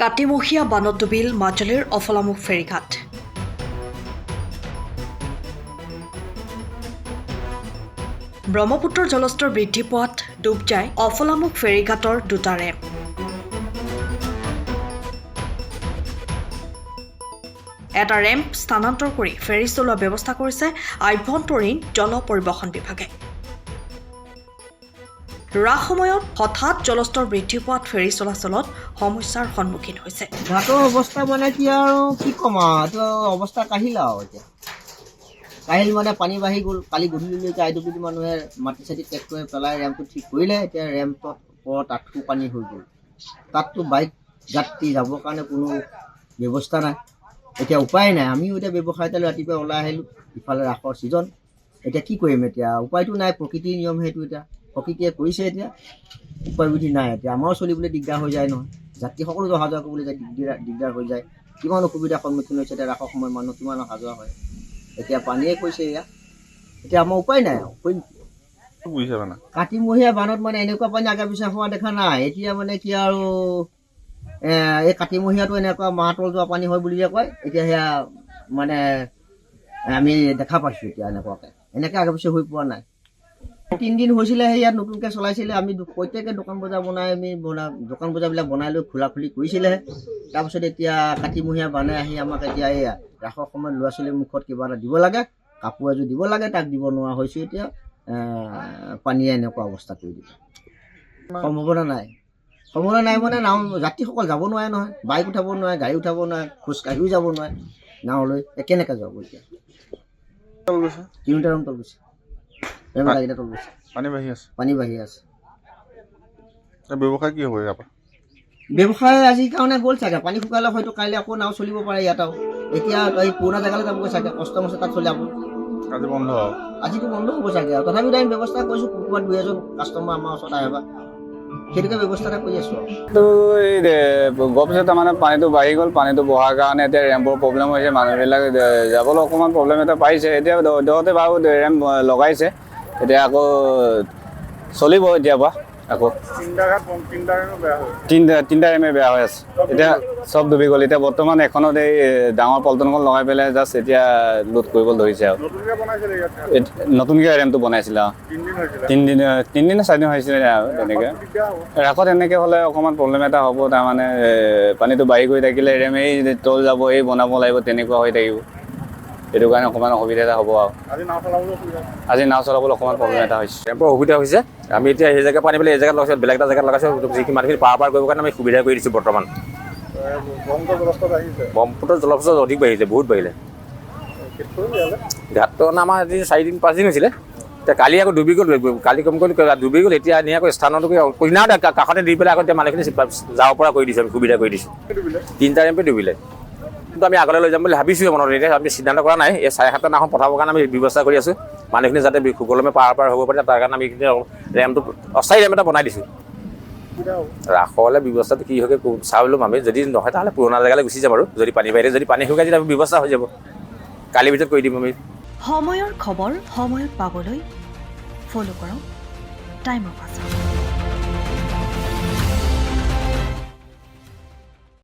কাতিমহীয়া বানত ডুবিল মাজুলীৰ অফলামুখ ফেৰীঘাট। ব্ৰহ্মপুত্ৰৰ জলস্তৰ বৃদ্ধি পোৱাত ডুব যায় অফলামুখ ফেৰীঘাটৰ দুটা ৰেম্প। এটা ৰেম্প স্থানান্তৰ কৰি ফেৰী চলোৱাৰ ব্যৱস্থা কৰিছে আভ্যন্তৰীণ জল পৰিবহণ বিভাগে। ৰাস সময়ত হঠাৎ জলস্তৰ বৃদ্ধি পোৱাত ফেৰী চলাচলত সমস্যাৰ সন্মুখীন হৈছে। ঘাটৰ অৱস্থা মানে কি আৰু কি ক'ম আৰু এইটো অৱস্থা কাহিল আৰু এতিয়া কাহিল মানে পানী বাঢ়ি গ'ল। কালি গধূলিলৈকে আইডব্লিউডি মানুহে মাটি চাটি টেক কৰি পেলাই ৰেম্পটো ঠিক কৰিলে। এতিয়া ৰেম্পত ওপৰত আঁঠু পানী হৈ গ'ল। তাততো বাইক যাত্ৰী যাবৰ কাৰণে কোনো ব্যৱস্থা নাই। এতিয়া উপায় নাই। আমিও এতিয়া ব্যৱসায় এটা ৰাতিপুৱা ওলাই আহিলোঁ, ইফালে ৰাসৰ ছিজন। এতিয়া কি কৰিম? এতিয়া উপায়টো নাই, প্ৰকৃতিৰ নিয়ম সেইটো। এতিয়া প্ৰকৃতিয়ে কৰিছে, এতিয়া উপায় বুদ্ধি নাই। এতিয়া আমাৰো চলিবলৈ দিগদাৰ হৈ যায় নহয়, যাত্ৰীসকলো অহা যোৱা কৰিবলৈ যায় দিগদাৰ হৈ যায়। কিমান অসুবিধাৰ সন্মুখীন হৈছে। এতিয়া ৰাসৰ সময়ত মানুহ কিমান অহা যোৱা হয়। এতিয়া পানীয়ে কৈছে এয়া, এতিয়া আমাৰ উপায় নাই আৰু কৰিম কি? কাতিমহীয়া বানত মানে এনেকুৱা পানী আগে পিছে হোৱা দেখা নাই। এতিয়া মানে কি আৰু এই কাতিমহীয়াটো এনেকুৱা মাহতল যোৱা পানী হয় বুলি যে কয়, এতিয়া সেয়া মানে আমি দেখা পাইছোঁ। এতিয়া এনেকৈ আগে পিছে হৈ পোৱা নাই। 3 দিন হৈছিলে, সেই ইয়াত নতুনকৈ চলাইছিলে। আমি প্ৰত্যেকে দোকান বজাৰ দোকান বজাৰবিলাক বনাই লৈ খোলা খুলি কৰিছিলেহে। তাৰপিছত এতিয়া কাতিমহীয়া বানে আহি আমাক এতিয়া এয়া ৰাসৰ সময়ত ল'ৰা ছোৱালীৰ মুখত কিবা এটা দিব লাগে, কাপোৰ এযোৰ দিব লাগে, তাক দিব নোৱাৰা হৈছোঁ। এতিয়া পানীয়ে এনেকুৱা অৱস্থা কৰি দিব। সম্ভাৱনা নাই মানে নাও যাত্ৰীসকল যাব নোৱাৰে নহয়, বাইক উঠাব নোৱাৰে, গাড়ী উঠাব নোৱাৰে, খোজকাঢ়িও যাব নোৱাৰে নাৱলৈ। কেনেকৈ যাব এতিয়া? কিলোমিটাৰ তল গৈছে, তল গৈছে, পানী বাঢ়ি আছে। ব্যৱসায় কি হ'ব ইয়াৰ পৰা? ব্যৱসায় আজিৰ কাৰণে গ'ল চাগে। পানী শুকালে হয়তো কাইলৈ আকৌ নাও চলিব পাৰে ইয়াত আৰু। এতিয়া এই পুৰণা জেগালৈ যাবগৈ চাগে, কষ্ট মষ্ট তাত চলাব। আজি বন্ধ আৰু আজিতো বন্ধ হ'ব চাগে আৰু। তথাপিতো আমি ব্যৱস্থা কৰিছোঁ, ক'ৰবাত 2-এজন কাষ্টমাৰ আমাৰ ওচৰত আহিবা, সেইটোকে ব্যৱস্থা এটা কৰি আছোঁ আৰু। এই গপছে তাৰমানে পানীটো বাঢ়ি গ'ল। পানীটো বঢ়াৰ কাৰণে এতিয়া ৰেম্পৰ প্ৰব্লেম হৈছে। মানুহবিলাক যাবলৈ অকণমান প্ৰব্লেম এটা পাইছে। এতিয়া দহতে বাৰু ৰেম্প লগাইছে, এতিয়া আকৌ চলিব এতিয়াৰ পৰা আকৌ। তিনিটা ৰেমে বেয়া হৈ আছে। এতিয়া চব ডুবি গ'ল। এতিয়া বৰ্তমান এখনত এই ডাঙৰ পল্টনখন লগাই পেলাই জাষ্ট এতিয়া লোড কৰিব ধৰিছে আৰু। নতুনকৈ ৰেমটো বনাইছিলে আৰু। 3 দিন 4 দিন হৈছিলে আৰু। তেনেকৈ ৰাসত এনেকৈ হ'লে অকণমান প্ৰব্লেম এটা হ'ব। তাৰমানে পানীটো বাঢ়ি গৈ থাকিলে ৰেমেই তল যাব, এই বনাব লাগিব, তেনেকুৱা হৈ থাকিব। সেইটো কাৰণে অকণমান অসুবিধা এটা হ'ব আৰু। আজি নাও চলাবলৈ অকণমান প্ৰব্লেম এটা হৈছে। ৰেম্পৰ অসুবিধা হৈছে। আমি এতিয়া সেই জেগা পানী পেলাই এই জেগাত লগাইছোঁ, বেলেগ এটা জেগাত লগাইছোঁ। যিখিনি মানুহখিনি পাৰ কৰিবৰ কাৰণে আমি সুবিধা কৰি দিছোঁ বৰ্তমান। ব্ৰহ্মপুত্ৰৰ জলস্তৰ অধিক বাঢ়িছে, বহুত বাঢ়িলে। ঘাটটো আমাৰ আজি 4-5 দিন হৈছিলে। এতিয়া কালি আকৌ ডুবি গ'ল। কালি কম কৰি ডুবি গ'ল। এতিয়া আনি আকৌ স্থানতো কইনাও কাষতে দি পেলাই আকৌ এতিয়া মানুহখিনি যাব পৰা কৰি দিছোঁ, আমি সুবিধা কৰি দিছোঁ। 3টা ৰেম্পে ডুবিলে। কিন্তু আমি আগলৈ লৈ যাম বুলি ভাবিছোঁ মনত। এতিয়া আমি সিদ্ধান্ত কৰা নাই। এই 7:30 নাওখন পঠাবৰ কাৰণে আমি ব্যৱস্থা কৰি আছোঁ। মানুহখিনি যাতে সুকলমে পাৰ হ'ব পাৰে, তাৰ কাৰণে আমি ৰেম্পটো অস্থায়ী ৰেম্প এটা বনাই দিছোঁ। ৰাসলৈ ব্যৱস্থাটো কি হয় চাই ল'ম আমি। যদি নহয় তাহ'লে পুৰণা জেগালৈ গুচি যাম আৰু। যদি পানী বাঢ়ে, যদি পানী শুকাই তেতিয়া ব্যৱস্থা হৈ যাব। কালিৰ ভিতৰত কৰি দিম আমি। সময়ৰ খবৰ সময়ত পাবলৈ ফ'ল' কৰক টাইম অফ আছাম।